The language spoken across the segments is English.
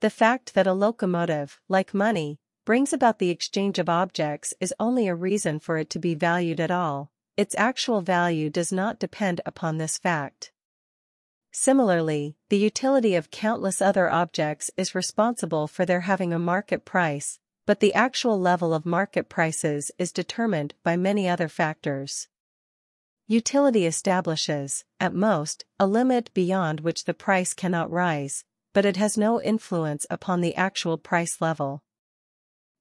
The fact that a locomotive, like money, brings about the exchange of objects is only a reason for it to be valued at all. Its actual value does not depend upon this fact. Similarly, the utility of countless other objects is responsible for their having a market price, but the actual level of market prices is determined by many other factors. Utility establishes, at most, a limit beyond which the price cannot rise, but it has no influence upon the actual price level.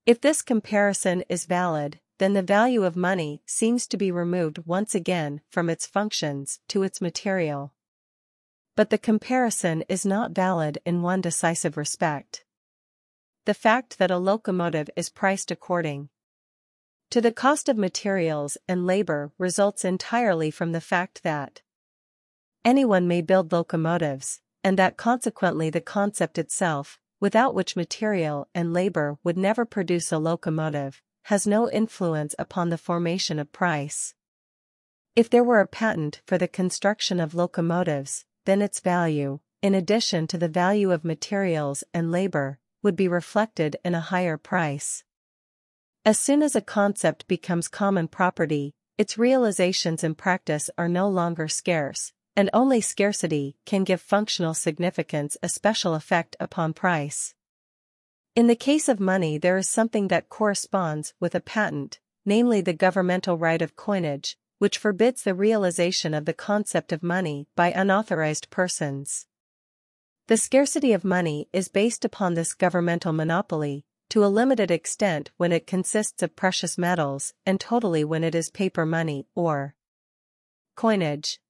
If this comparison is valid, then the value of money seems to be removed once again from its functions to its material. But the comparison is not valid in one decisive respect. The fact that a locomotive is priced according to the cost of materials and labor results entirely from the fact that anyone may build locomotives, and that consequently the concept itself, without which material and labor would never produce a locomotive, has no influence upon the formation of price. If there were a patent for the construction of locomotives, then its value, in addition to the value of materials and labor, would be reflected in a higher price. As soon as a concept becomes common property, its realizations in practice are no longer scarce, and only scarcity can give functional significance a special effect upon price. In the case of money, there is something that corresponds with a patent, namely the governmental right of coinage, which forbids the realization of the concept of money by unauthorized persons. The scarcity of money is based upon this governmental monopoly, to a limited extent when it consists of precious metals and totally when it is paper money or coinage.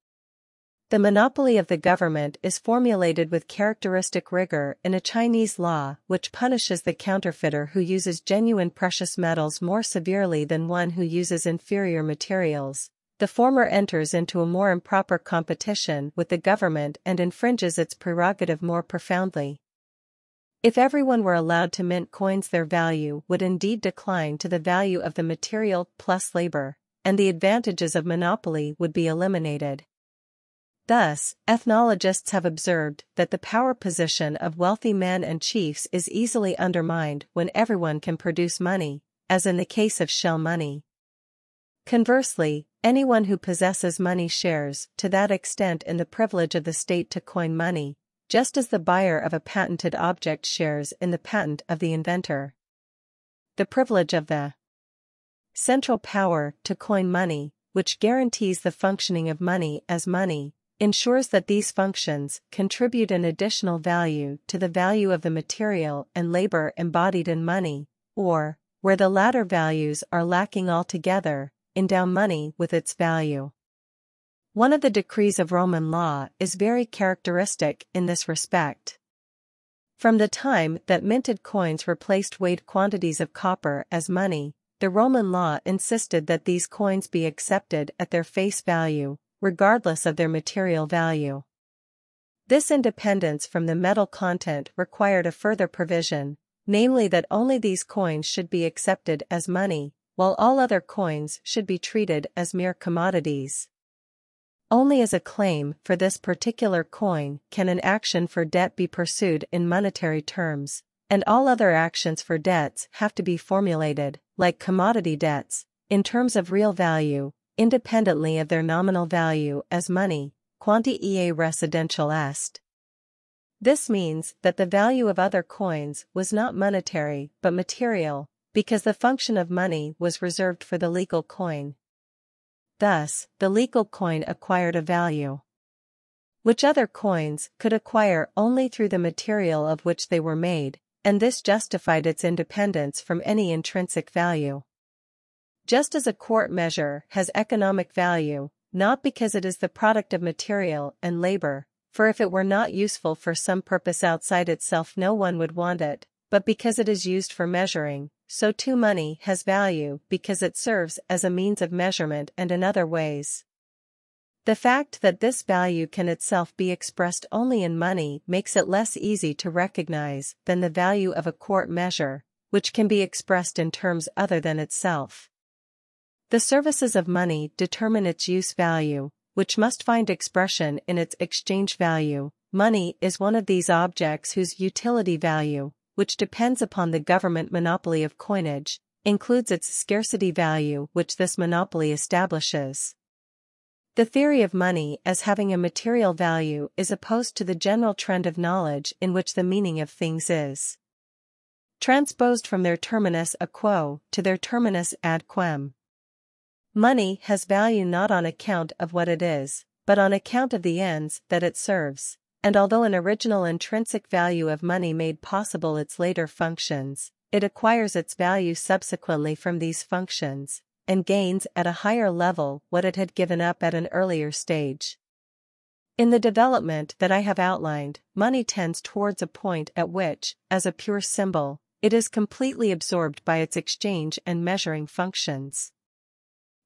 The monopoly of the government is formulated with characteristic rigor in a Chinese law which punishes the counterfeiter who uses genuine precious metals more severely than one who uses inferior materials. The former enters into a more improper competition with the government and infringes its prerogative more profoundly. If everyone were allowed to mint coins, their value would indeed decline to the value of the material plus labor, and the advantages of monopoly would be eliminated. Thus, ethnologists have observed that the power position of wealthy men and chiefs is easily undermined when everyone can produce money, as in the case of shell money. Conversely, anyone who possesses money shares to that extent in the privilege of the state to coin money, just as the buyer of a patented object shares in the patent of the inventor. The privilege of the central power to coin money, which guarantees the functioning of money as money, ensures that these functions contribute an additional value to the value of the material and labor embodied in money, or, where the latter values are lacking altogether, endow money with its value. One of the decrees of Roman law is very characteristic in this respect. From the time that minted coins replaced weighed quantities of copper as money, the Roman law insisted that these coins be accepted at their face value, regardless of their material value. This independence from the metal content required a further provision, namely that only these coins should be accepted as money, while all other coins should be treated as mere commodities. Only as a claim for this particular coin can an action for debt be pursued in monetary terms, and all other actions for debts have to be formulated, like commodity debts, in terms of real value, independently of their nominal value as money, quanti ea residential est. This means that the value of other coins was not monetary but material, because the function of money was reserved for the legal coin. Thus, the legal coin acquired a value which other coins could acquire only through the material of which they were made, and this justified its independence from any intrinsic value. Just as a quart measure has economic value, not because it is the product of material and labor, for if it were not useful for some purpose outside itself no one would want it, but because it is used for measuring, so too money has value because it serves as a means of measurement and in other ways. The fact that this value can itself be expressed only in money makes it less easy to recognize than the value of a quart measure, which can be expressed in terms other than itself. The services of money determine its use value, which must find expression in its exchange value, money is one of these objects whose utility value, which depends upon the government monopoly of coinage, includes its scarcity value which this monopoly establishes. The theory of money as having a material value is opposed to the general trend of knowledge in which the meaning of things is transposed from their terminus a quo to their terminus ad quem. Money has value not on account of what it is, but on account of the ends that it serves, and although an original intrinsic value of money made possible its later functions, it acquires its value subsequently from these functions, and gains at a higher level what it had given up at an earlier stage. In the development that I have outlined, money tends towards a point at which, as a pure symbol, it is completely absorbed by its exchange and measuring functions.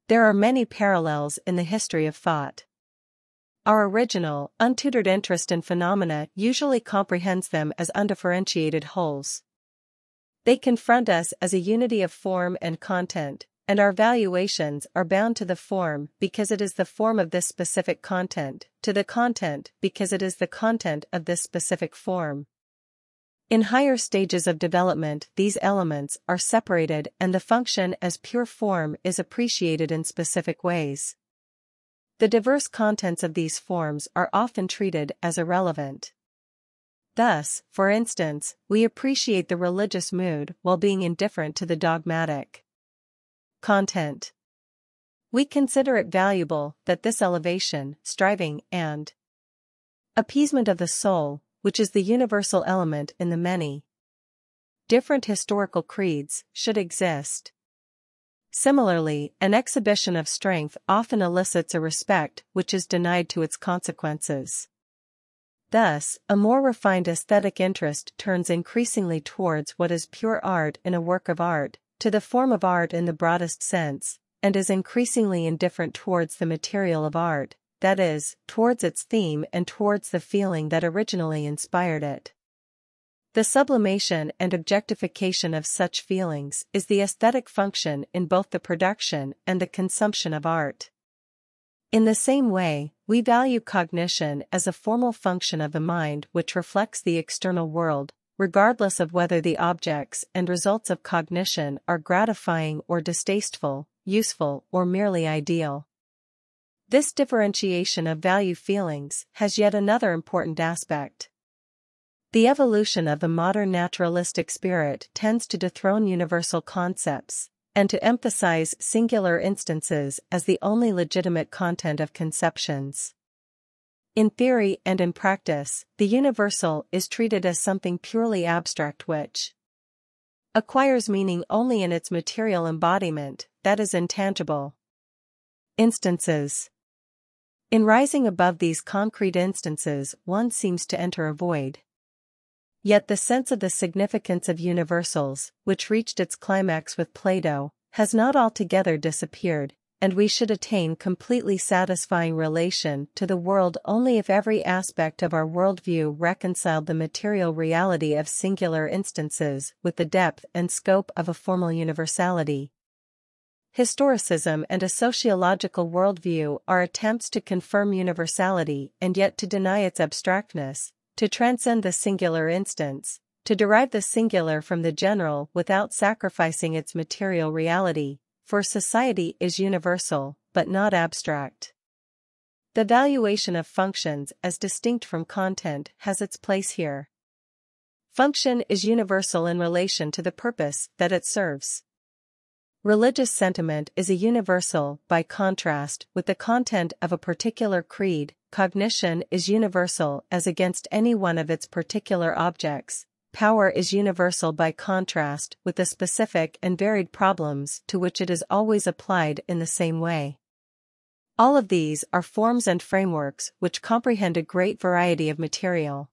There are many parallels in the history of thought. Our original, untutored interest in phenomena usually comprehends them as undifferentiated wholes. They confront us as a unity of form and content, and our valuations are bound to the form because it is the form of this specific content, to the content because it is the content of this specific form. In higher stages of development, these elements are separated and the function as pure form is appreciated in specific ways. The diverse contents of these forms are often treated as irrelevant. Thus, for instance, we appreciate the religious mood while being indifferent to the dogmatic content. We consider it valuable that this elevation, striving, and appeasement of the soul, which is the universal element in the many different historical creeds, should exist. Similarly, an exhibition of strength often elicits a respect which is denied to its consequences. Thus, a more refined aesthetic interest turns increasingly towards what is pure art in a work of art, to the form of art in the broadest sense, and is increasingly indifferent towards the material of art, that is, towards its theme and towards the feeling that originally inspired it. The sublimation and objectification of such feelings is the aesthetic function in both the production and the consumption of art. In the same way, we value cognition as a formal function of the mind which reflects the external world, regardless of whether the objects and results of cognition are gratifying or distasteful, useful or merely ideal. This differentiation of value feelings has yet another important aspect. The evolution of the modern naturalistic spirit tends to dethrone universal concepts, and to emphasize singular instances as the only legitimate content of conceptions. In theory and in practice, the universal is treated as something purely abstract which acquires meaning only in its material embodiment, that is intangible. Instances. In rising above these concrete instances, one seems to enter a void. Yet the sense of the significance of universals, which reached its climax with Plato, has not altogether disappeared, and we should attain completely satisfying relation to the world only if every aspect of our worldview reconciled the material reality of singular instances with the depth and scope of a formal universality. Historicism and a sociological worldview are attempts to confirm universality and yet to deny its abstractness, to transcend the singular instance, to derive the singular from the general without sacrificing its material reality, for society is universal, but not abstract. The valuation of functions as distinct from content has its place here. Function is universal in relation to the purpose that it serves. Religious sentiment is a universal, by contrast, with the content of a particular creed. Cognition is universal as against any one of its particular objects. Power is universal by contrast with the specific and varied problems to which it is always applied in the same way. All of these are forms and frameworks which comprehend a great variety of material.